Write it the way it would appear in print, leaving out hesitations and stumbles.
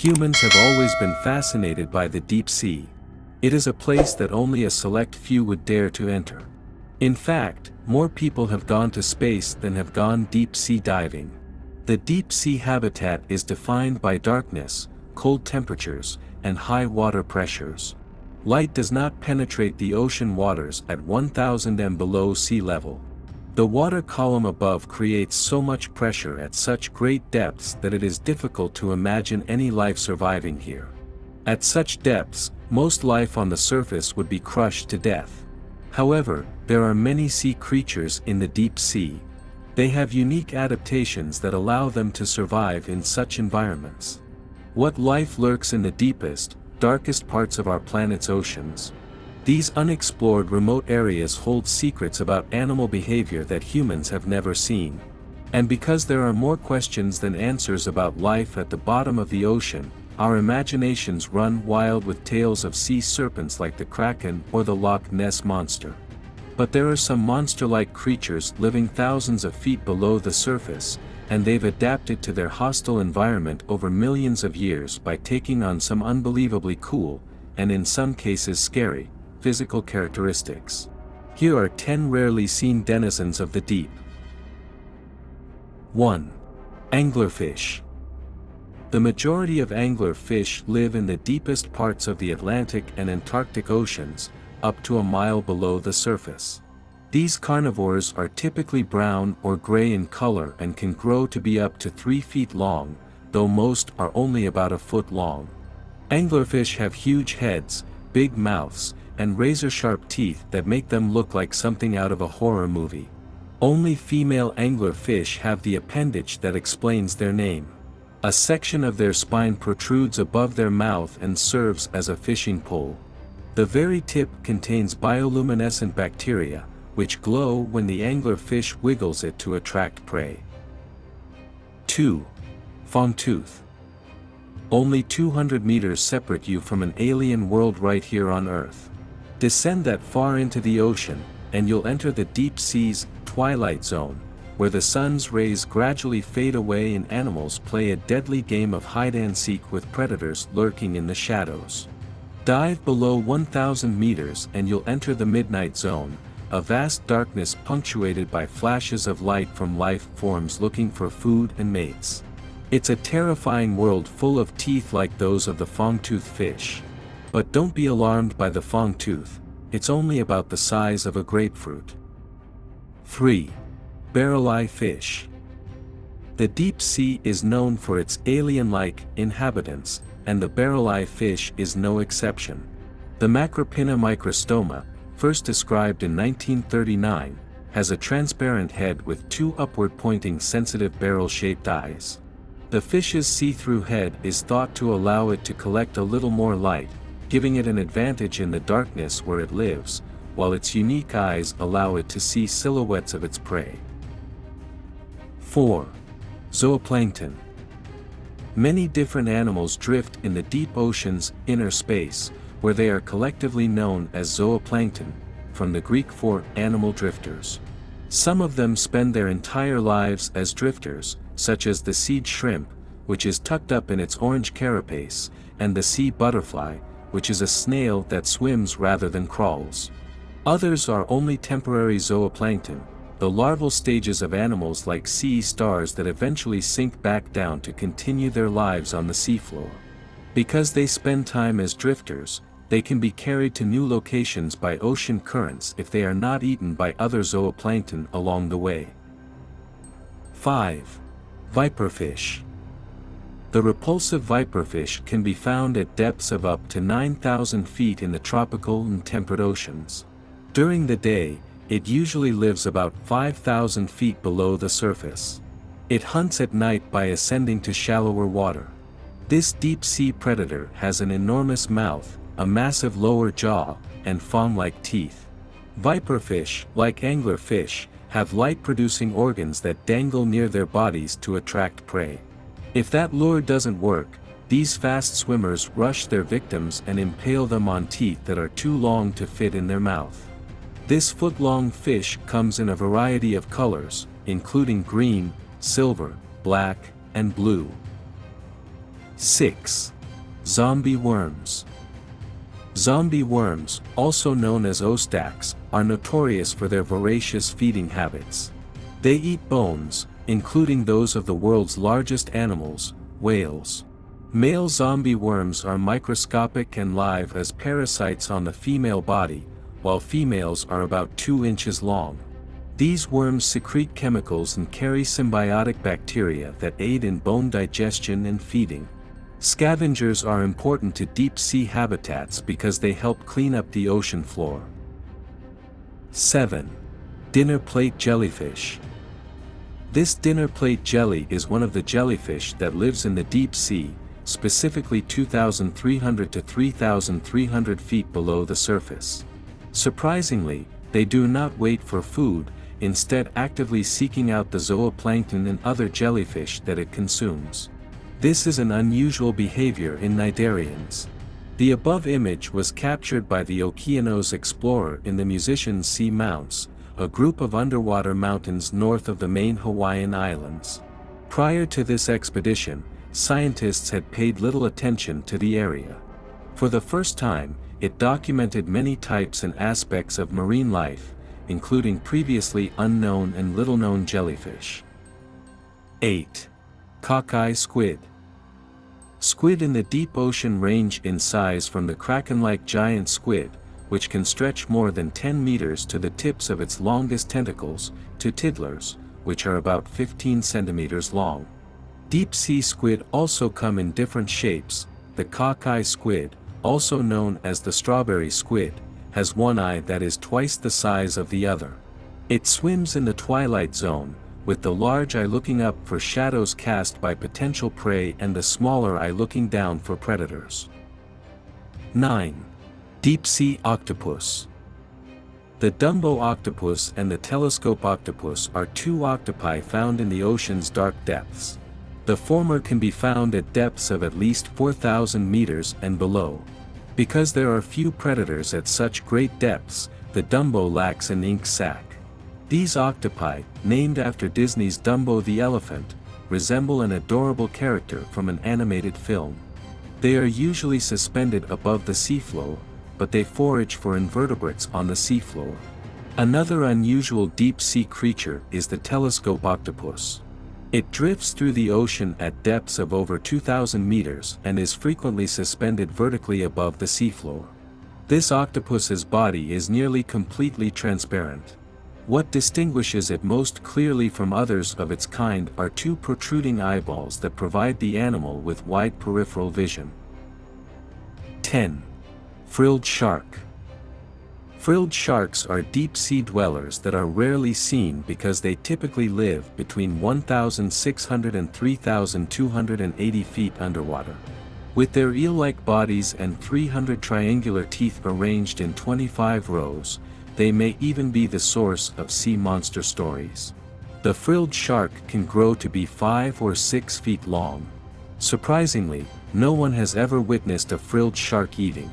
Humans have always been fascinated by the deep sea. It is a place that only a select few would dare to enter. In fact, more people have gone to space than have gone deep sea diving. The deep sea habitat is defined by darkness, cold temperatures, and high water pressures. Light does not penetrate the ocean waters at 1,000 m below sea level. The water column above creates so much pressure at such great depths that it is difficult to imagine any life surviving here. At such depths, most life on the surface would be crushed to death. However, there are many sea creatures in the deep sea. They have unique adaptations that allow them to survive in such environments. What life lurks in the deepest, darkest parts of our planet's oceans? These unexplored remote areas hold secrets about animal behavior that humans have never seen. And because there are more questions than answers about life at the bottom of the ocean, our imaginations run wild with tales of sea serpents like the Kraken or the Loch Ness Monster. But there are some monster-like creatures living thousands of feet below the surface, and they've adapted to their hostile environment over millions of years by taking on some unbelievably cool, and in some cases scary, physical characteristics. Here are 10 rarely seen denizens of the deep. 1. Anglerfish. The majority of anglerfish live in the deepest parts of the Atlantic and Antarctic Oceans, up to a mile below the surface. These carnivores are typically brown or gray in color and can grow to be up to 3 feet long, though most are only about a foot long. Anglerfish have huge heads, big mouths, and razor-sharp teeth that make them look like something out of a horror movie. Only female anglerfish have the appendage that explains their name. A section of their spine protrudes above their mouth and serves as a fishing pole. The very tip contains bioluminescent bacteria, which glow when the anglerfish wiggles it to attract prey. 2. Fangtooth. Only 200 meters separate you from an alien world right here on Earth. Descend that far into the ocean, and you'll enter the deep sea's twilight zone, where the sun's rays gradually fade away and animals play a deadly game of hide-and-seek with predators lurking in the shadows. Dive below 1,000 meters and you'll enter the midnight zone, a vast darkness punctuated by flashes of light from life forms looking for food and mates. It's a terrifying world full of teeth like those of the fangtooth fish. But don't be alarmed by the fangtooth, it's only about the size of a grapefruit. 3. Barrel-eye fish. The deep sea is known for its alien-like inhabitants, and the barrel-eye fish is no exception. The Macropina microstoma, first described in 1939, has a transparent head with 2 upward-pointing sensitive barrel-shaped eyes. The fish's see-through head is thought to allow it to collect a little more light, giving it an advantage in the darkness where it lives, while its unique eyes allow it to see silhouettes of its prey. 4. Zooplankton. Many different animals drift in the deep ocean's inner space, where they are collectively known as zooplankton, from the Greek for animal drifters. Some of them spend their entire lives as drifters, such as the seed shrimp, which is tucked up in its orange carapace, and the sea butterfly, which is a snail that swims rather than crawls. Others are only temporary zooplankton, the larval stages of animals like sea stars that eventually sink back down to continue their lives on the seafloor. Because they spend time as drifters, they can be carried to new locations by ocean currents if they are not eaten by other zooplankton along the way. 5. Viperfish. The repulsive viperfish can be found at depths of up to 9,000 feet in the tropical and temperate oceans. During the day, it usually lives about 5,000 feet below the surface. It hunts at night by ascending to shallower water. This deep-sea predator has an enormous mouth, a massive lower jaw, and fawn-like teeth. Viperfish, like anglerfish, have light-producing organs that dangle near their bodies to attract prey. If that lure doesn't work, these fast swimmers rush their victims and impale them on teeth that are too long to fit in their mouth. This foot-long fish comes in a variety of colors, including green, silver, black, and blue. 6. Zombie worms. Zombie worms, also known as ostacs, are notorious for their voracious feeding habits. They eat bones, including those of the world's largest animals, whales. Male zombie worms are microscopic and live as parasites on the female body, while females are about 2 inches long. These worms secrete chemicals and carry symbiotic bacteria that aid in bone digestion and feeding. Scavengers are important to deep-sea habitats because they help clean up the ocean floor. 7. Dinner plate jellyfish. This dinner plate jelly is one of the jellyfish that lives in the deep sea, specifically 2,300 to 3,300 feet below the surface. Surprisingly, they do not wait for food, instead actively seeking out the zooplankton and other jellyfish that it consumes. This is an unusual behavior in cnidarians. The above image was captured by the Okeanos explorer in the Musician's Sea Mounts, a group of underwater mountains north of the main Hawaiian Islands. Prior to this expedition, scientists had paid little attention to the area. For the first time, it documented many types and aspects of marine life, including previously unknown and little-known jellyfish. 8. Cockeye squid. Squid in the deep ocean range in size from the kraken-like giant squid, which can stretch more than 10 meters to the tips of its longest tentacles, to tiddlers, which are about 15 centimeters long. Deep-sea squid also come in different shapes. The cockeye squid, also known as the strawberry squid, has one eye that is twice the size of the other. It swims in the twilight zone, with the large eye looking up for shadows cast by potential prey and the smaller eye looking down for predators. 9. Deep-sea octopus. The Dumbo octopus and the telescope octopus are 2 octopi found in the ocean's dark depths. The former can be found at depths of at least 4,000 meters and below. Because there are few predators at such great depths, the Dumbo lacks an ink sac. These octopi, named after Disney's Dumbo the elephant, resemble an adorable character from an animated film. They are usually suspended above the seafloor, but they forage for invertebrates on the seafloor. Another unusual deep-sea creature is the telescope octopus. It drifts through the ocean at depths of over 2,000 meters and is frequently suspended vertically above the seafloor. This octopus's body is nearly completely transparent. What distinguishes it most clearly from others of its kind are 2 protruding eyeballs that provide the animal with wide peripheral vision. 10. Frilled shark. Frilled sharks are deep-sea dwellers that are rarely seen because they typically live between 1,600 and 3,280 feet underwater. With their eel-like bodies and 300 triangular teeth arranged in 25 rows, they may even be the source of sea monster stories. The frilled shark can grow to be 5 or 6 feet long. Surprisingly, no one has ever witnessed a frilled shark eating.